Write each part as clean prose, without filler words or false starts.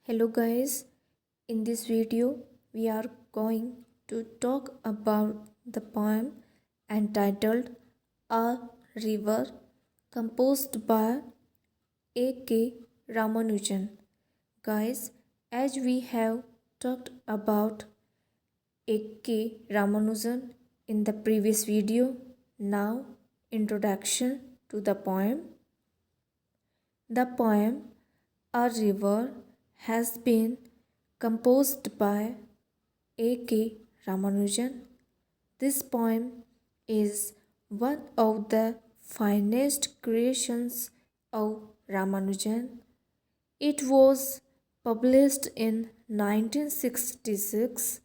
Hello guys, in this video we are going to talk about the poem entitled A River composed by A.K. Ramanujan. Guys, as we have talked about A.K. Ramanujan in the previous video, now introduction to the poem. The poem A River has been composed by A.K. Ramanujan. This poem is one of the finest creations of Ramanujan. It was published in 1966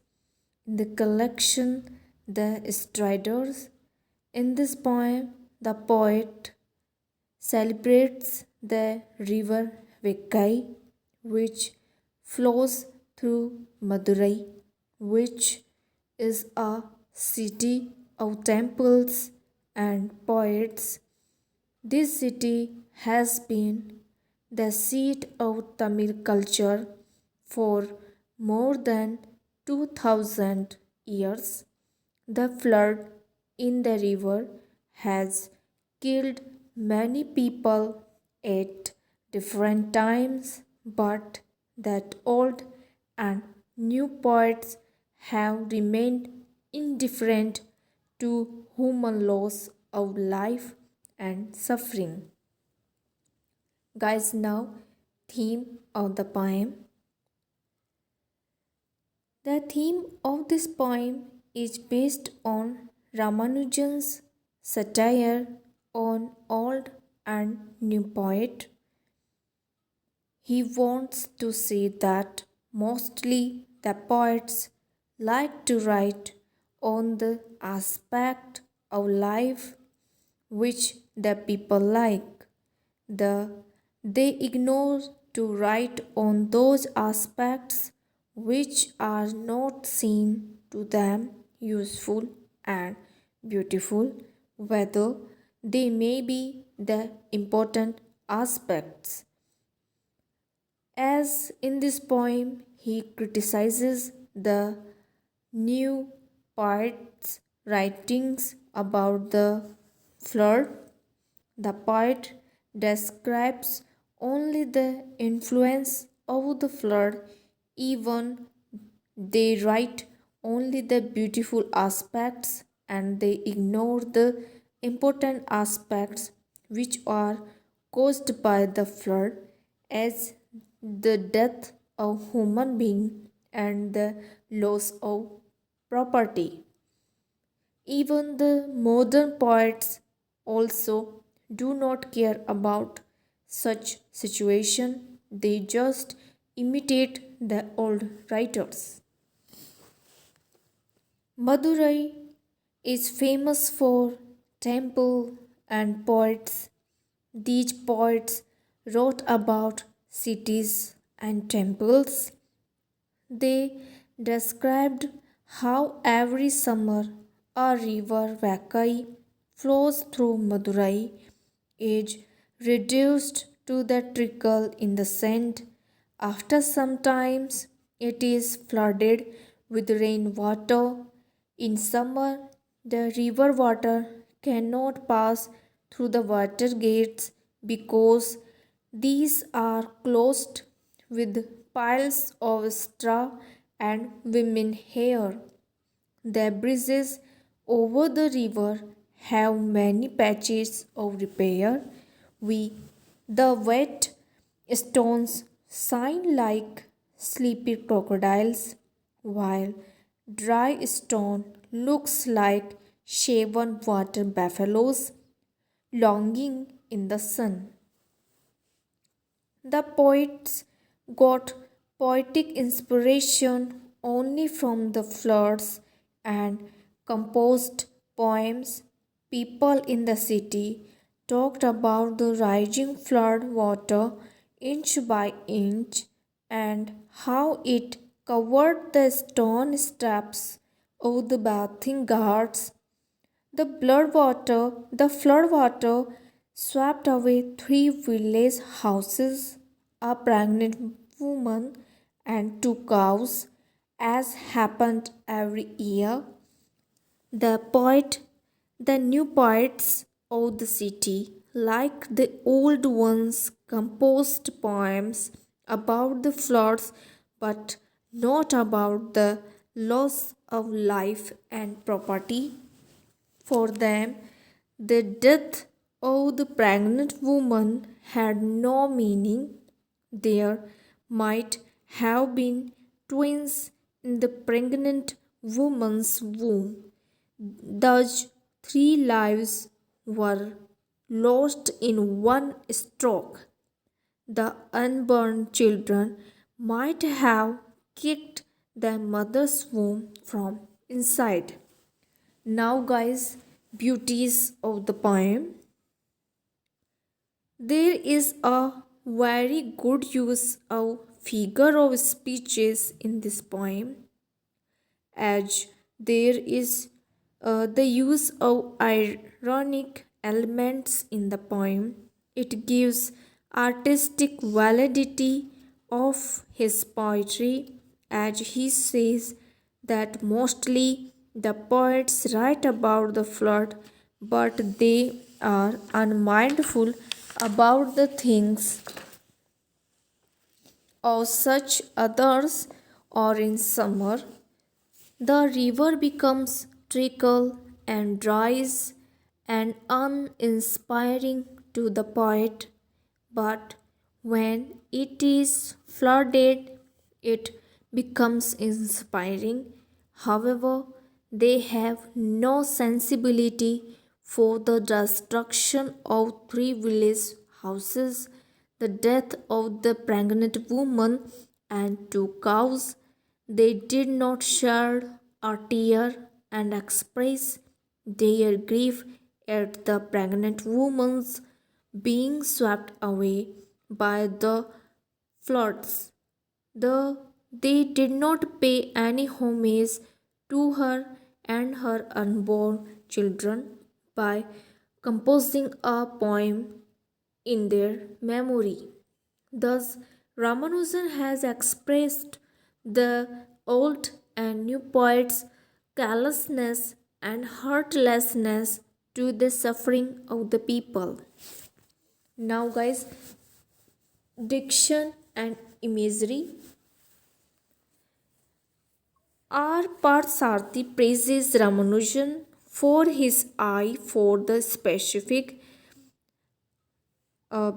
in the collection The Striders. In this poem, the poet celebrates the river Vekai, which flows through Madurai, which is a city of temples and poets. This city has been the seat of Tamil culture for more than 2000 years. The flood in the river has killed many people at different times, but that old and new poets have remained indifferent to human loss of life and suffering. Guys, now theme of the poem. The theme of this poem is based on Ramanujan's satire on old and new poet. He wants to say that mostly the poets like to write on the aspect of life which the people like. They ignore to write on those aspects which are not seen to them useful and beautiful, whether they may be the important aspects. As in this poem, he criticizes the new poet's writings about the flood. The poet describes only the influence of the flood, even they write only the beautiful aspects and they ignore the important aspects which are caused by the flood, as the death of human being and the loss of property. Even the modern poets also do not care about such situation. They just imitate the old writers. Madurai is famous for temple and poets. These poets wrote about cities and temples. They described how every summer a river Vakai flows through Madurai, is reduced to the trickle in the sand. After some times, it is flooded with rainwater. In summer, the river water cannot pass through the water gates because these are closed with piles of straw and women hair. The bridges over the river have many patches of repair. We, the wet stones shine like sleepy crocodiles, while dry stone looks like shaven water buffaloes longing in the sun. The poets got poetic inspiration only from the floods and composed poems. People in the city talked about the rising flood water inch by inch and how it covered the stone steps of the bathing guards. The flood water swept away three village houses, a pregnant woman and 2 cows, as happened every year. The poet, the new poets of the city, like the old ones, composed poems about the floods but not about the loss of life and property. For them, the death of the pregnant woman had no meaning. There might have been twins in the pregnant woman's womb. Thus, three lives were lost in one stroke. The unborn children might have kicked their mother's womb from inside. Now, guys, beauties of the poem. There is a very good use of figure of speeches in this poem, as there is the use of ironic elements in the poem. It gives artistic validity of his poetry, as he says that mostly the poets write about the flood, but they are unmindful about the things of such others. Or in summer, the river becomes trickle and dries and uninspiring to the poet, but when it is flooded, it becomes inspiring. However, they have no sensibility for the destruction of three village houses, the death of the pregnant woman, and 2 cows. They did not shed a tear and express their grief at the pregnant woman's being swept away by the floods. They did not pay any homage to her and her unborn children by composing a poem in their memory. Thus, Ramanujan has expressed the old and new poets' callousness and heartlessness to the suffering of the people. Now, guys, diction and imagery. R. Parthasarathi praises Ramanujan for his eye for the specific uh,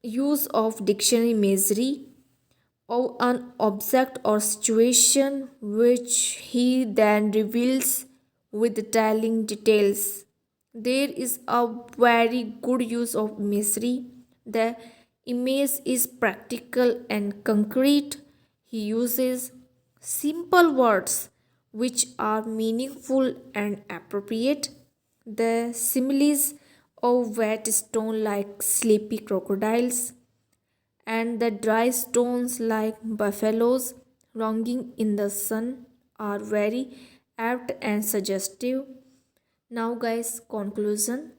use of dictionary imagery of an object or situation which he then reveals with telling details. There is a very good use of imagery. The image is practical and concrete. He uses simple words which are meaningful and appropriate. The similes of wet stone like sleepy crocodiles and the dry stones like buffaloes longing in the sun are very apt and suggestive. Now, guys, conclusion.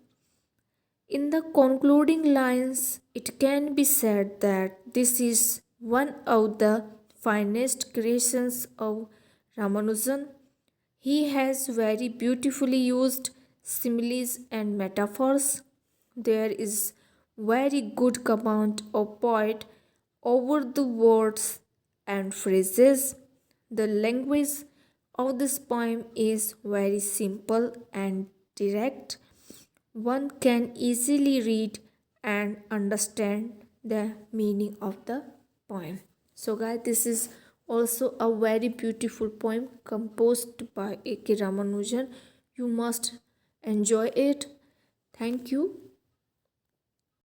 In the concluding lines, it can be said that this is one of the finest creations of Ramanujan. He has very beautifully used similes and metaphors. There is very good command of poet over the words and phrases. The language of this poem is very simple and direct. One can easily read and understand the meaning of the poem. So, guys, this is also a very beautiful poem composed by A.K. Ramanujan. You must enjoy it. Thank you.